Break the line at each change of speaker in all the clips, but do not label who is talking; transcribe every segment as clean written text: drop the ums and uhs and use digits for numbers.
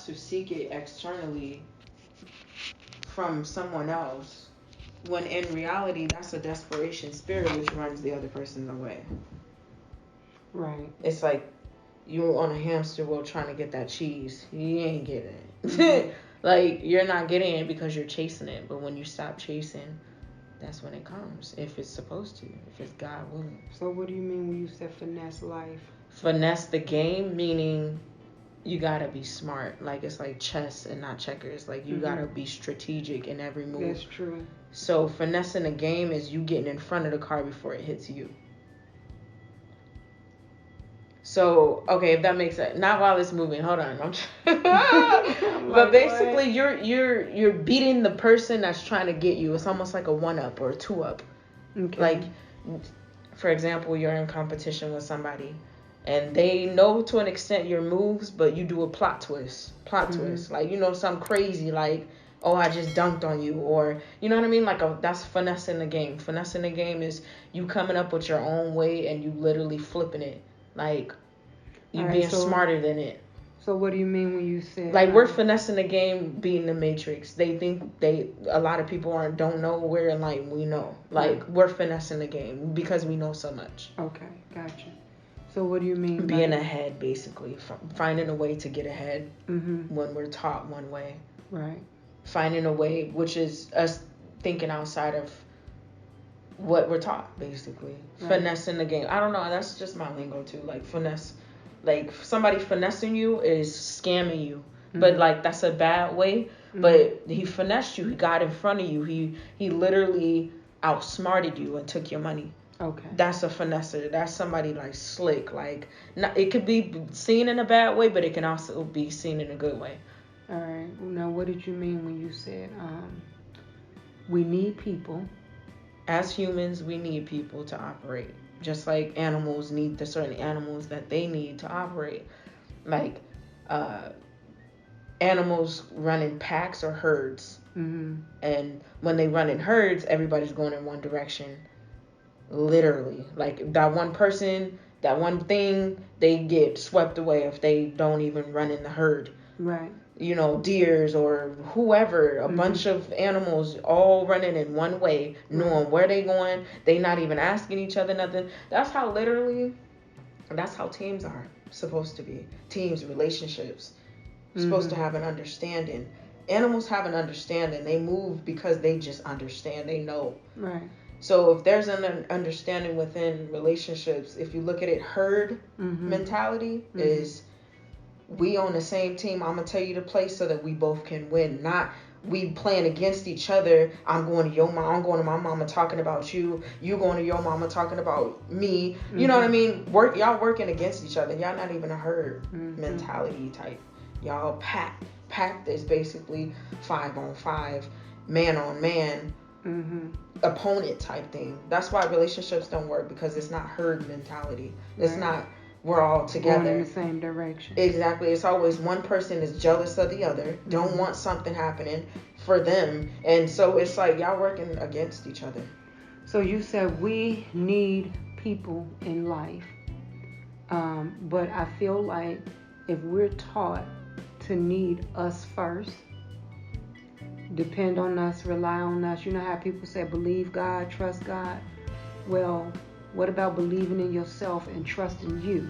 to seek it externally from someone else, when in reality that's a desperation spirit which runs the other person away.
Right.
It's like you on a hamster wheel trying to get that cheese. You ain't getting it. Like, you're not getting it because you're chasing it. But when you stop chasing, that's when it comes. If it's supposed to. If it's God willing.
So what do you mean when you said finesse life?
Finesse the game, meaning you gotta be smart. Like, it's like chess and not checkers. Like, you gotta be strategic in every move.
That's true.
So finessing the game is you getting in front of the car before it hits you. So, okay, if that makes sense. Not while it's moving. Hold on. But basically, you're beating the person that's trying to get you. It's almost like a 1-up or a 2-up.
Okay.
Like, for example, you're in competition with somebody, and they know to an extent your moves, but you do a plot twist. Like, something crazy, like, oh, I just dunked on you, or, you know what I mean? Like, that's finessing the game. Finessing the game is you coming up with your own way, and you literally flipping it. Like, you being smarter than it.
So what do you mean when you say...
Like, we're finessing the game being the Matrix. They think a lot of people don't know where in life we know. Like, we're finessing the game because we know so much.
Okay, gotcha. So what do you mean
being ahead, basically. Finding a way to get ahead when we're taught one way.
Right. Finding
a way, which is us thinking outside of what we're taught, basically. Right. Finessing the game. I don't know. That's just my lingo, too. Like, finesse. Like, somebody finessing you is scamming you. But, like, that's a bad way. But he finessed you. He got in front of you. He literally outsmarted you and took your money.
Okay.
That's a finesser. That's somebody, like, slick. Like, it could be seen in a bad way, but it can also be seen in a good way.
All right. Now, what did you mean when you said we need people?
As humans, we need people to operate. Just like animals need the certain animals that they need to operate. Like, animals run in packs or herds. And when they run in herds, everybody's going in one direction. Literally. Like, that one person, that one thing, they get swept away if they don't even run in the herd.
Right.
Deers or whoever, a bunch of animals all running in one way, knowing where they going. They not even asking each other nothing. That's how teams are supposed to be. Teams, relationships, supposed to have an understanding. Animals have an understanding. They move because they just understand. They know.
Right.
So if there's an understanding within relationships, if you look at it, herd mentality is... we on the same team. I'm going to tell you to play so that we both can win. Not we playing against each other. I'm going to your mom. I'm going to my mama talking about you. You going to your mama talking about me. You know what I mean? Y'all working against each other. Y'all not even a herd mentality type. Y'all packed. Packed is basically 5-on-5, man on man, opponent type thing. That's why relationships don't work, because it's not herd mentality. It's not... we're all together.
Going in the same direction.
Exactly. It's always one person is jealous of the other, don't want something happening for them. And so it's like y'all working against each other.
So you said we need people in life. But I feel like if we're taught to need us first, depend on us, rely on us. You know how people say believe God, trust God? Well, what about believing in yourself and trusting you?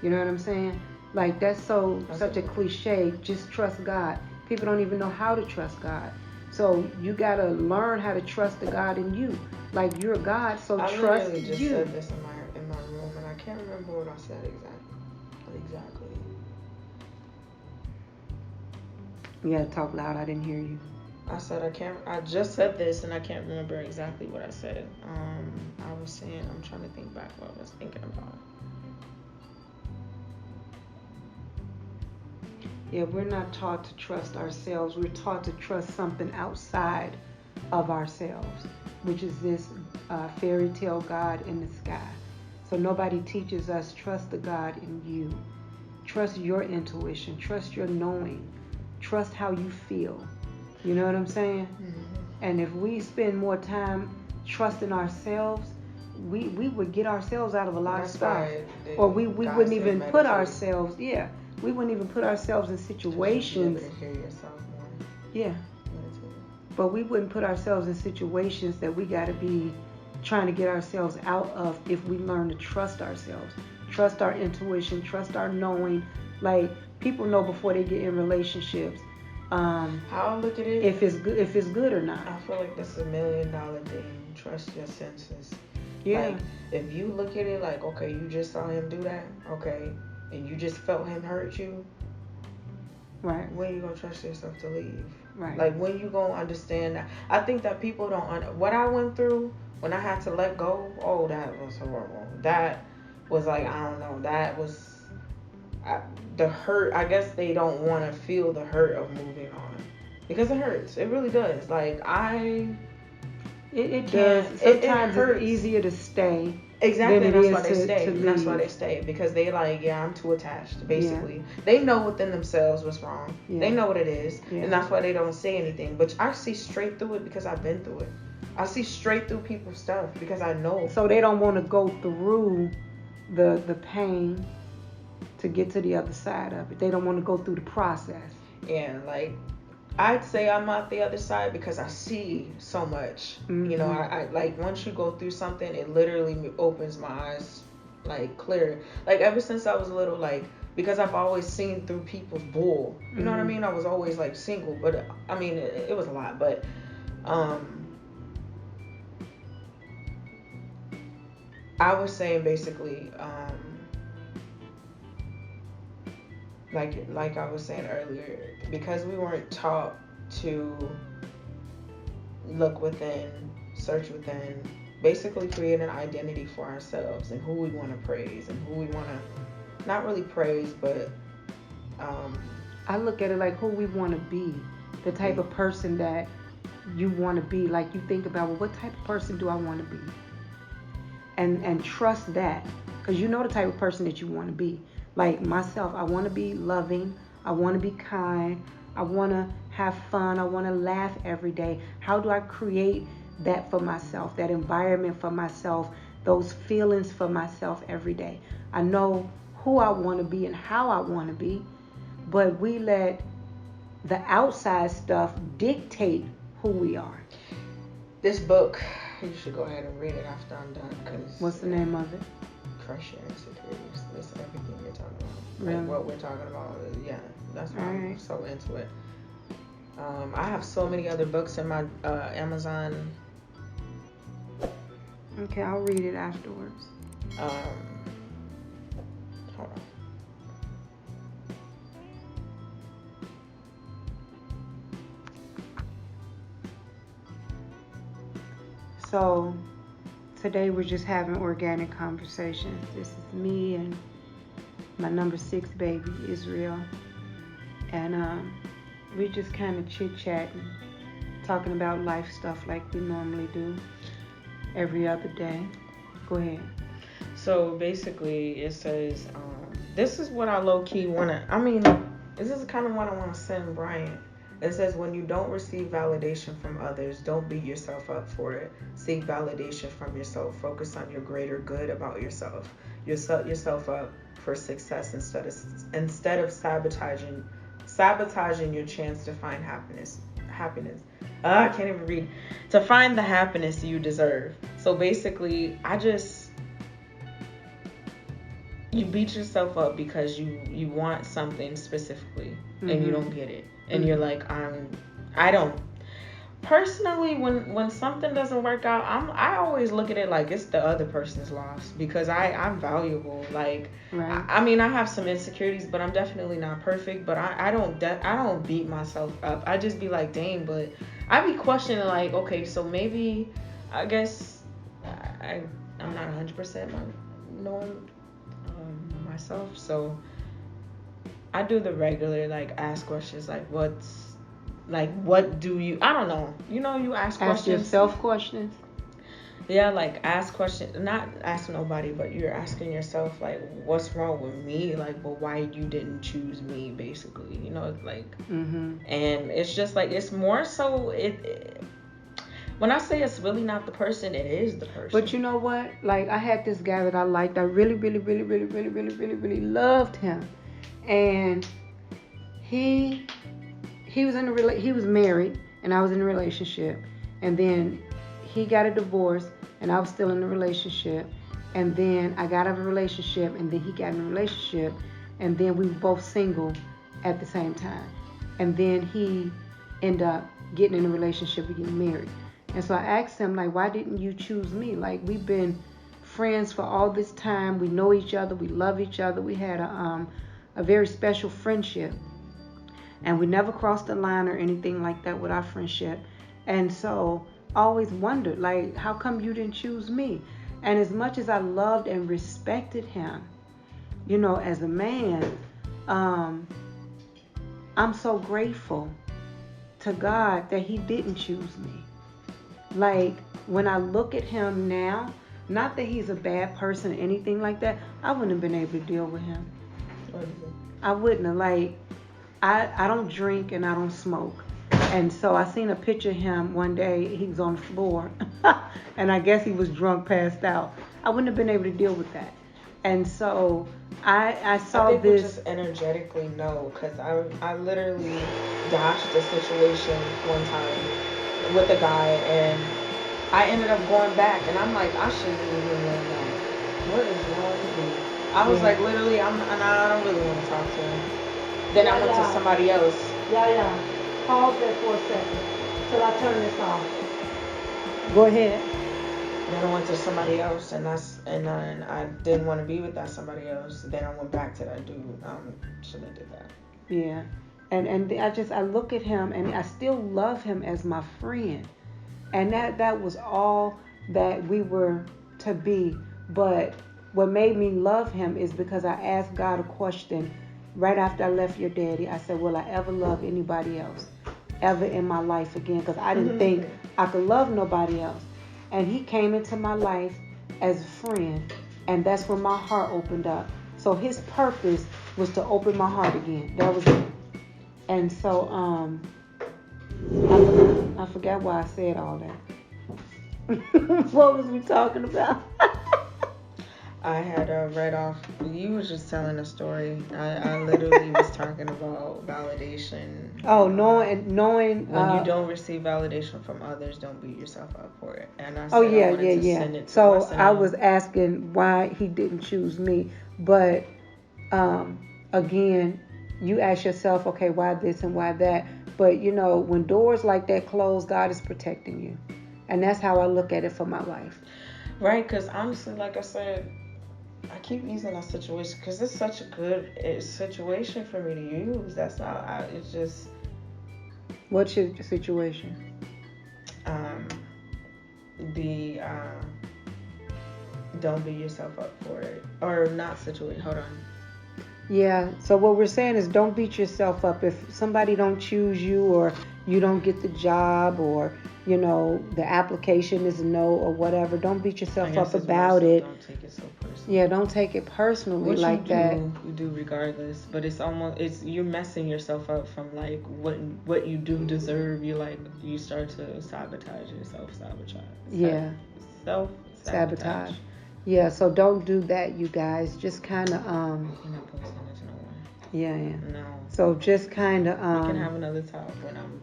You know what I'm saying? Like, that's such a cliche. Just trust God. People don't even know how to trust God. So you got to learn how to trust the God in you. Like, you're God, so trust you. I literally just
said this in my room, and I can't remember what I said exactly.
You got to talk loud. I didn't hear you.
I just said this, and I can't remember exactly what I said. I was saying, I'm trying to think back what I was thinking about.
Yeah, we're not taught to trust ourselves. We're taught to trust something outside of ourselves, which is this fairy tale God in the sky. So nobody teaches us, trust the God in you. Trust your intuition. Trust your knowing. Trust how you feel. You know what I'm saying? And if we spend more time trusting ourselves, we would get ourselves out of a lot of stuff. Or we wouldn't even put ourselves, we wouldn't even put ourselves in situations.
To be able to hear yourself more.
Yeah. But we wouldn't put ourselves in situations that we got to be trying to get ourselves out of if we learn to trust ourselves, trust our intuition, trust our knowing. Like, people know before they get in relationships.
How I look at it,
if it's good or not.
I feel like that's $1 million thing. Trust your senses.
Yeah.
Like, if you look at it like, okay, you just saw him do that, okay, and you just felt him hurt you,
right?
When you gonna trust yourself to leave?
Right.
Like, when you gonna understand that? I think that people don't what I went through when I had to let go. Oh, that was horrible. That was like, I don't know. That was the hurt. I guess they don't want to feel the hurt of moving on because it hurts. It really does. Like,
it does. Sometimes it's easier to stay.
Exactly, and that's why they stay. That's why they stay, because they like, yeah, I'm too attached. Basically, they know within themselves what's wrong. Yeah. They know what it is, and that's why they don't say anything. But I see straight through it because I've been through it. I see straight through people's stuff because I know.
So they don't want to go through the pain to get to the other side of it. They don't want to go through the process.
Yeah, like, I'd say I'm out the other side because I see so much. Mm-hmm. You know, I like, once you go through something, it literally opens my eyes, like, clear. Like, ever since I was little, like, because I've always seen through people's bull. You know what I mean? I was always, like, single, but, I mean, it was a lot. But, I was saying, basically, like I was saying earlier, because we weren't taught to look within, search within, basically create an identity for ourselves and who we want to praise and who we want to, not really praise, but
I look at it like who we want to be, the type of person that you want to be. Like, you think about, well, what type of person do I want to be? And trust that, because you know the type of person that you want to be. Like myself, I want to be loving. I want to be kind. I want to have fun. I want to laugh every day. How do I create that for myself, that environment for myself, those feelings for myself every day? I know who I want to be and how I want to be, but we let the outside stuff dictate who we are.
This book, you should go ahead and read it after I'm done.
What's the name of it?
Crush Your Insecurities. It's everything you're talking about.
Really?
Like, what we're talking about. Yeah, that's why I'm so into it. I have so many other books in my Amazon.
Okay, I'll read it afterwards.
Hold on.
So today we're just having organic conversations. This is me and my number 6 baby, Israel. And we just kind of chit-chatting, talking about life stuff like we normally do every other day. Go ahead.
So basically it says, this is what I low-key want to, this is kind of what I want to send Brian. It says, when you don't receive validation from others, don't beat yourself up for it. Seek validation from yourself. Focus on your greater good about yourself. You set yourself up for success instead of sabotaging your chance to find happiness. I can't even read. To find the happiness you deserve. So basically, you beat yourself up because you want something specifically and you don't get it. And you're like, I don't. Personally, when something doesn't work out, I always look at it like it's the other person's loss, because I'm valuable. Like, right. I have some insecurities, but I'm definitely not perfect. But I don't beat myself up. I just be like, dang, but I be questioning, like, okay, so maybe, I guess I'm not 100% knowing myself, so I do the regular, like, ask questions, like, what do you, I don't know, you ask questions.
Ask yourself questions?
Yeah, like, ask questions, not ask nobody, but you're asking yourself, like, what's wrong with me? Like, well, why you didn't choose me, basically, like, and it's just, like, it's more so, when I say it's really not the person, it is the person.
But you know what? Like, I had this guy that I liked. I really, really, really, really, really, really, really, really loved him. And he was he was married, and I was in a relationship, and then he got a divorce, and I was still in a relationship, and then I got out of a relationship, and then he got in a relationship, and then we were both single at the same time, and then he ended up getting in a relationship and getting married. And so I asked him, like, why didn't you choose me? Like, we've been friends for all this time. We know each other. We love each other. We had a very special friendship. And we never crossed the line or anything like that with our friendship. And so I always wondered, like, how come you didn't choose me? And as much as I loved and respected him, you know, as a man, I'm so grateful to God that he didn't choose me. Like, when I look at him now, not that he's a bad person or anything like that, I wouldn't have been able to deal with him. I wouldn't have. Like, I don't drink and I don't smoke. And so I seen a picture of him one day. He was on the floor. And I guess he was drunk, passed out. I wouldn't have been able to deal with that. And so I saw
I think
this.
We just energetically know, because I literally dodged a situation one time with a guy, and I ended up going back, and I'm like, I shouldn't even went back. What is wrong with me? I was like, literally, I don't really want to talk to him. Then I went to somebody else.
Pause there for a second till I turn this off. Go ahead.
Then I went to somebody else, and then I didn't want to be with that somebody else. Then I went back to that dude. Shouldn't have did that.
Yeah, and I look at him, and I still love him as my friend, and that was all that we were to be. But what made me love him is because I asked God a question right after I left your daddy. I said, will I ever love anybody else ever in my life again? Because I didn't think I could love nobody else. And he came into my life as a friend, and that's when my heart opened up. So his purpose was to open my heart again. That was it. And so I forgot why I said all that. What was we talking about?
I had read off. You was just telling a story. I literally was talking about validation.
Oh, knowing.
When you don't receive validation from others, don't beat yourself up for it. And I said,
yeah. So I was asking why he didn't choose me, but again, you ask yourself, okay, why this and why that? But you know, when doors like that close, God is protecting you, and that's how I look at it for my life.
Right, because honestly, like I said, I keep using that situation because it's such a good situation for me to use. That's not. It's just.
What's your situation?
Don't beat yourself up for it, or not situation. Hold on.
Yeah. So what we're saying is, don't beat yourself up if somebody don't choose you, or you don't get the job, or you know the application is no, or whatever. Don't beat yourself up about it.
Don't take it so personally.
Yeah, don't take it personally like that.
You do regardless, but it's you're messing yourself up from like what you do deserve. You start to sabotage yourself,
Yeah.
Self-sabotage.
Yeah, so don't do that, you guys. Just kind of
You're not posting this no more.
Yeah.
No.
So just kind of
We can have another talk when I'm.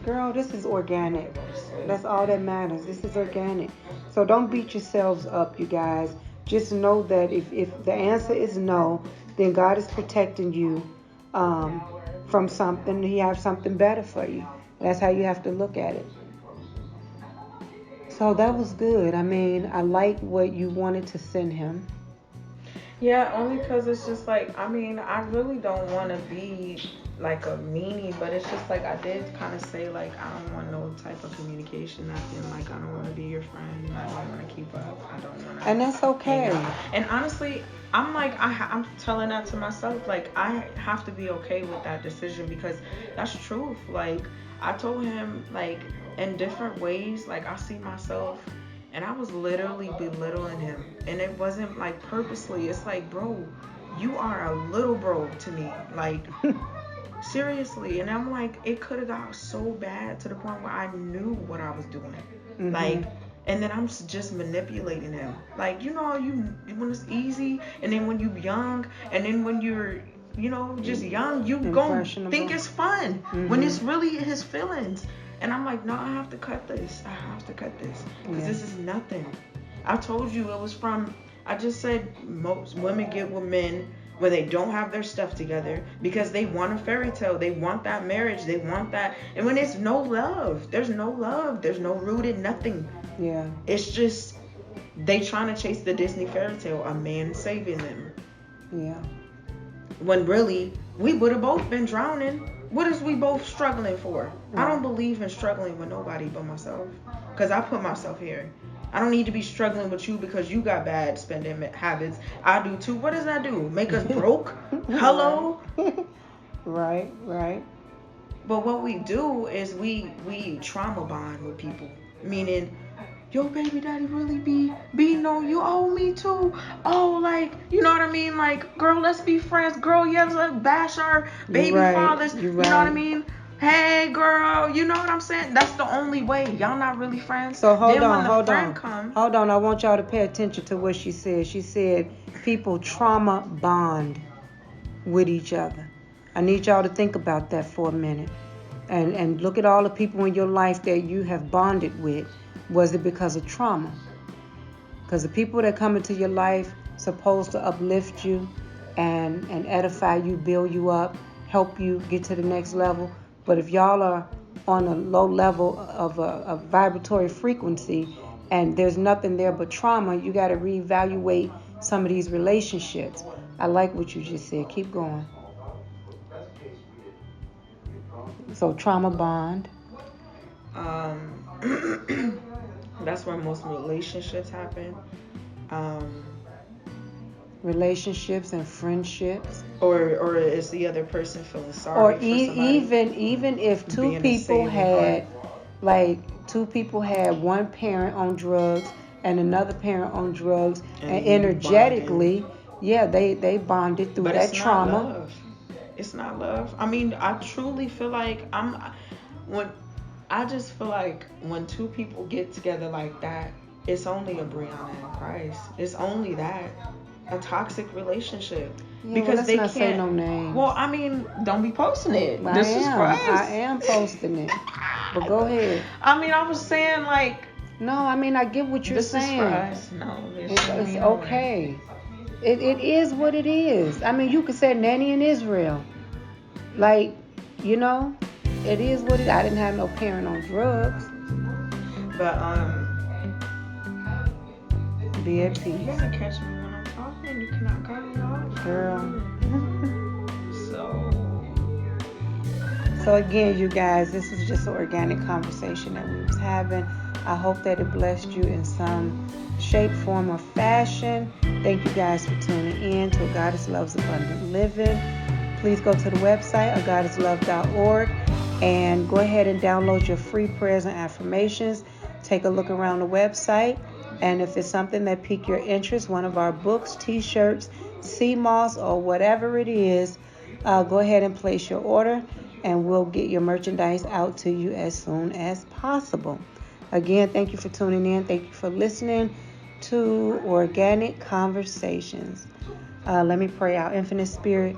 Girl, this is organic. That's all that matters. This is organic. So don't beat yourselves up, you guys. Just know that if the answer is no, then God is protecting you from something. He has something better for you. That's how you have to look at it. So that was good. I mean, I like what you wanted to send him.
Yeah, only because it's just like, I mean, I really don't want to be like a meanie, but it's just like I did kind of say like I don't want no type of communication, nothing. Like I don't want to be your friend. I don't want to keep up. I don't want to.
And that's okay.
And honestly, I'm like I'm telling that to myself. Like I have to be okay with that decision because that's truth. Like I told him like in different ways. Like I see myself. And I was literally belittling him. And it wasn't like purposely. It's like, bro, you are a little bro to me. Like, seriously. And I'm like, it could have got so bad to the point where I knew what I was doing. Mm-hmm. Like, and then I'm just manipulating him. Like, you know, when it's easy. And then when you're young. And then when you're just young, you gon' think it's fun when it's really his feelings. And I'm like, no, I have to cut this. Because this is nothing. I told you it was from, I just said most women get with men when they don't have their stuff together because they want a fairy tale. They want that marriage. They want that. And when it's no love, there's no rooted nothing.
Yeah.
It's just they trying to chase the Disney fairy tale, a man saving them.
Yeah.
When really, we would have both been drowning. What is we both struggling for?
Right.
I don't believe in struggling with nobody but myself. Because I put myself here. I don't need to be struggling with you because you got bad spending habits. I do too. What does that do? Make us broke? Hello?
Right.
But what we do is we trauma bond with people. Meaning, yo, baby daddy really be beating on you. Oh, me too. Oh, like, you know what I mean? Like, girl, let's be friends. Girl, yeah, let's bash our baby fathers. You know what I mean? Hey, girl, you know what I'm saying? That's the only way. Y'all not really friends.
So hold on. Hold on. I want y'all to pay attention to what she said. She said people trauma bond with each other. I need y'all to think about that for a minute. And look at all the people in your life that you have bonded with. Was it because of trauma? Because the people that come into your life supposed to uplift you and edify you, build you up, help you get to the next level. But if y'all are on a low level of a vibratory frequency and there's nothing there but trauma, you got to reevaluate some of these relationships. I like what you just said. Keep going. So trauma bond.
That's where most relationships happen.
Relationships and friendships,
or is the other person feeling sorry for somebody?
even if two people had one parent on drugs and another parent on drugs and energetically they bonded through that trauma.
It's not love. I mean, I truly feel like when two people get together like that, it's only a Brianna and Christ. It's only that. A toxic relationship. Because they can't
say no names.
Well, I mean, don't be posting it. This is for us.
I am posting it. But go ahead.
I mean, I was saying like.
No, I mean, I get what you're saying.
This is for us. No,
it's okay. It is what it is. I mean, you could say Nanny in Israel. Like, it is what it is. I didn't have no parent on drugs.
But
be at peace.
You gotta catch me when I'm talking. You cannot cut me off,
girl.
So
again, you guys, this is just an organic conversation that we was having. I hope that it blessed you in some shape, form, or fashion. Thank you guys for tuning in to A Goddess Loves Abundant Living. Please go to the website, AGODDESSLOVE.org, and go ahead and download your free prayers and affirmations. Take a look around the website. And if it's something that piques your interest, one of our books, t-shirts, sea moss, or whatever it is, go ahead and place your order, and we'll get your merchandise out to you as soon as possible. Again, thank you for tuning in. Thank you for listening to Organic Conversations. Let me pray out. Infinite Spirit,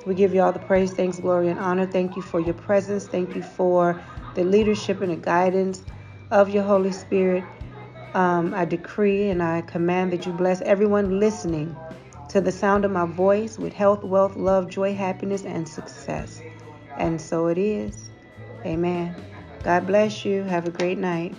we give you all the praise, thanks, glory, and honor. Thank you for your presence. Thank you for the leadership and the guidance of your Holy Spirit. I decree and I command that you bless everyone listening to the sound of my voice with health, wealth, love, joy, happiness, and success. And so it is. Amen. God bless you. Have a great night.